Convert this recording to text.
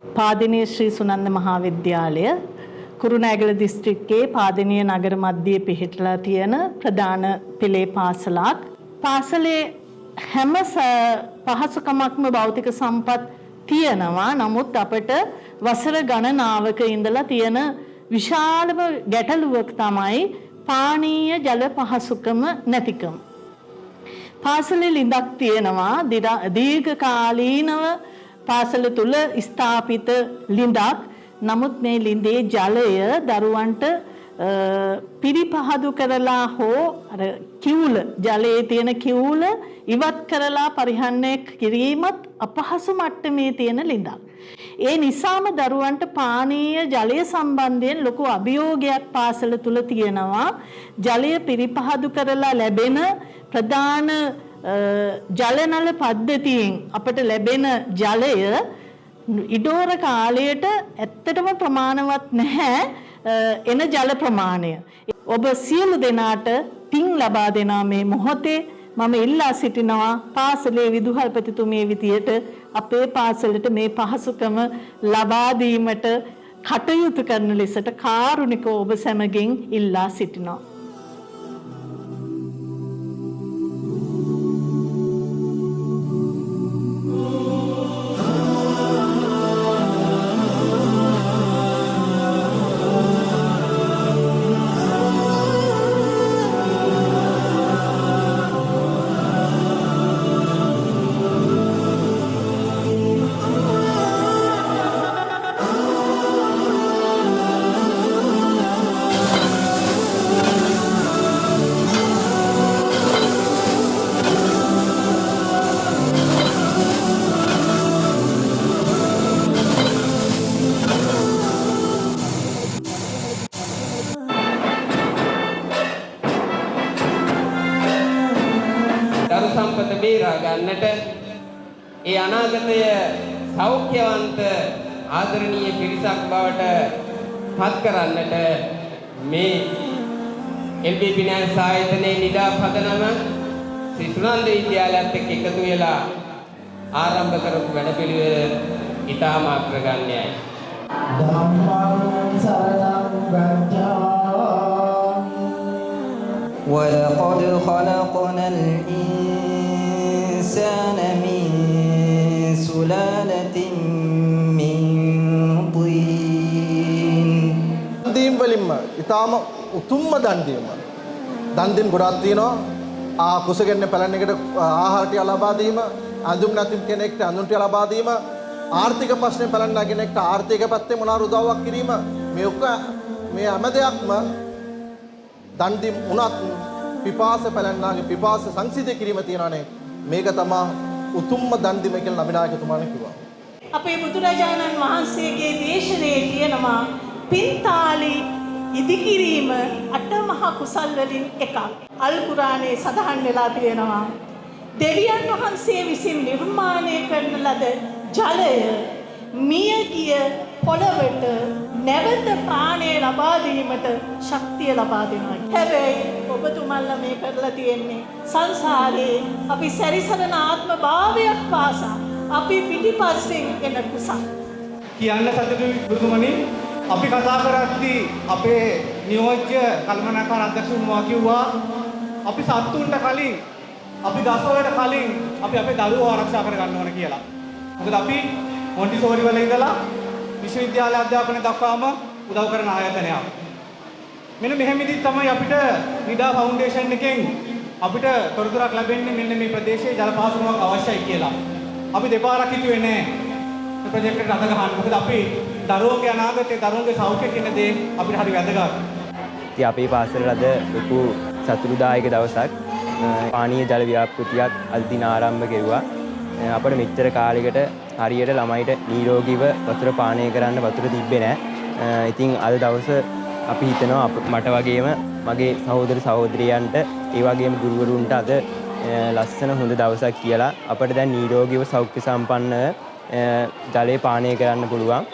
පාදිනිය ශ්‍රී සුනන්ද මහාවිද්‍යාලය කුරුණෑගල දිස්ත්‍රික්කයේ පාදිනිය නගර මැදයේ පිහිටලා තියෙන ප්‍රධාන පෙළේ පාසලක්. පාසලේ හැම පහසුකමක්ම භෞතික සම්පත් තියෙනවා. නමුත් අපිට වසර ගණනාවක ඉඳලා තියෙන විශාලම ගැටලුවක් තමයි පානීය ජල පහසුකම නැතිකම. පාසලේ ලිඳක් තියෙනවා දීර්ඝ කාලීනව පාසල තුල ස්ථාපිත ලිඳක්. නමුත් මේ ලිඳේ ජලය දරුවන්ට පිරිපහදු කරලා හෝ අර කිවුල ජලයේ තියෙන කිවුල ඉවත් කරලා පරිහරණය කිරීමත් අපහසු මට්ටමේ තියෙන ලිඳක්. ඒ නිසාම දරුවන්ට පානීය ජලය සම්බන්ධයෙන් ලොකු අභියෝගයක් පාසල තුල තියෙනවා. ජලය පිරිපහදු කරලා ලැබෙන ප්‍රධාන ජල නල පද්ධතියෙන් අපට ලැබෙන ජලය ඉඩෝර කාලයට ඇත්තටම ප්‍රමාණවත් නැහැ එන ජල ප්‍රමාණය. ඔබ සියලු දෙනාට පින් ලබා දෙනා මේ මොහොතේ මම ඉල්ලා සිටිනවා පාසලේ විදුහල්පතිතුමිය විදියට අපේ පාසලට මේ පහසුකම ලබා දීමට කටයුතු කරන ලෙසට කාරුණිකව ඔබ සැමගෙන් ඉල්ලා සිටිනවා. සම්පත බේරා ගන්නට ඒ අනාගතය සෞඛ්‍යවන්ත ආදරණීය පිරිසක් බවට පත් කරන්නට මේ LBP න්‍යාය ආයතනයේ නිදා පදනම ශ්‍රී සුනන්ද විද්‍යාලයත් එක්ක එකතු වෙලා ආරම්භ කරපු වැඩපිළිවෙල ඉතාම අග්‍රගණ්‍යයි. ධම්මං සරණං ගච්ඡාමි وَلَقَدْ خَلَقْنَا الْإِنسَانَ مِنْ سُلَالَةٍ مِنْ طِينٍ දන් වලින්ම ඊටාම උතුම්ම දන් දීම. දන් දෙන්න ගොඩක් තියෙනවා. කුසගෙන්න පැලැන් එකට ආහාර ටික ලබා දීම, අඳුම් නැති කෙනෙක්ට අඳුම් ටික ලබා දීම, ආර්ථික ප්‍රශ්නේ පැලැන්න කෙනෙක්ට ආර්ථික පැත්තේ මොනවා උදව්වක් කිරීම, මේ හැම දෙයක්ම දන් දීම උනත් පිපාස පැලැන්නාගේ පිපාස සංසිඳ කිරීම තියනනේ. මේක තමයි උතුම්ම දන් දීම කියලා නබිනායකතුමාණන් කිව්වා. අපේ බුදුරජාණන් වහන්සේගේ දේශනාවේ කියනවා පින්තාලි ඉදිකිරීම අටමහා කුසල් වලින් එකක්. අල් කුරානයේ සඳහන් වෙලා තියෙනවා දෙවියන් වහන්සේ විසින් නිර්මාණය කරන ලද ජලය මියගිය පොළවට නැවත ප්‍රාණය ලබා දීමට ශක්තිය ලබා දෙනවා. හැබැයි ඔබතුමන්ලා මේ කරලා තියෙන්නේ සංසාරේ අපි සැරිසරන ආත්ම භාවයක් පාසා අපි පිටිපස්සෙන් එන කුසල්. කියන්න සතුටුයි ගුරුතුමනි. අපි කතා කරද්දී අපේ නියෝජ්‍ය කල්පනාකාර අධ්‍යක්ෂතුමා කිව්වා අපි සත්තුන්ට කලින් අපි දසවලට කලින් අපි අපේ දරුවෝ ආරක්ෂා කර ගන්න ඕන කියලා. මොකද අපි මොන්ටිසෝරි වල ඉඳලා විශ්වවිද්‍යාල අධ්‍යාපනය දක්වාම උදව් කරන ආයතනයක්. මෙන්න මෙහෙමදී තමයි අපිට නිදා ෆවුන්ඩේෂන් එකෙන් අපිට තොරතුරක් ලැබෙන්නේ මෙන්න මේ ප්‍රදේශයේ ජල පහසුකමක් අවශ්‍යයි කියලා. අපි දෙපාරක් හිතුවේ නෑ මේ ප්‍රොජෙක්ට් එකට අත ගහන්න. මොකද අපි දරුවෝගේ අනාගතේ දරුවෝගේ සෞඛ්‍ය කියන දේ අපිට හරි වැදගත්. ඉතින් අපේ පාසලේ අද ලොකු සතුටුදායක දවසක්. පානීය ජල ව්‍යාපෘතියක් අද දින ආරම්භ කෙරුවා. අපිට මෙච්චර කාලයකට හරියට ළමයිට නිරෝගීව වතුර පානය කරන්න වතුර තිබ්බේ නැහැ. ඉතින් අද දවස අපි හිතනවා මට වගේම මගේ සහෝදර සහෝදරියන්ට ඒ වගේම ගුරුවරුන්ට අද ලස්සන හොඳ දවසක් කියලා අපිට දැන් නිරෝගීව සෞඛ්‍ය සම්පන්නව ජලය පානය කරන්න පුළුවන්.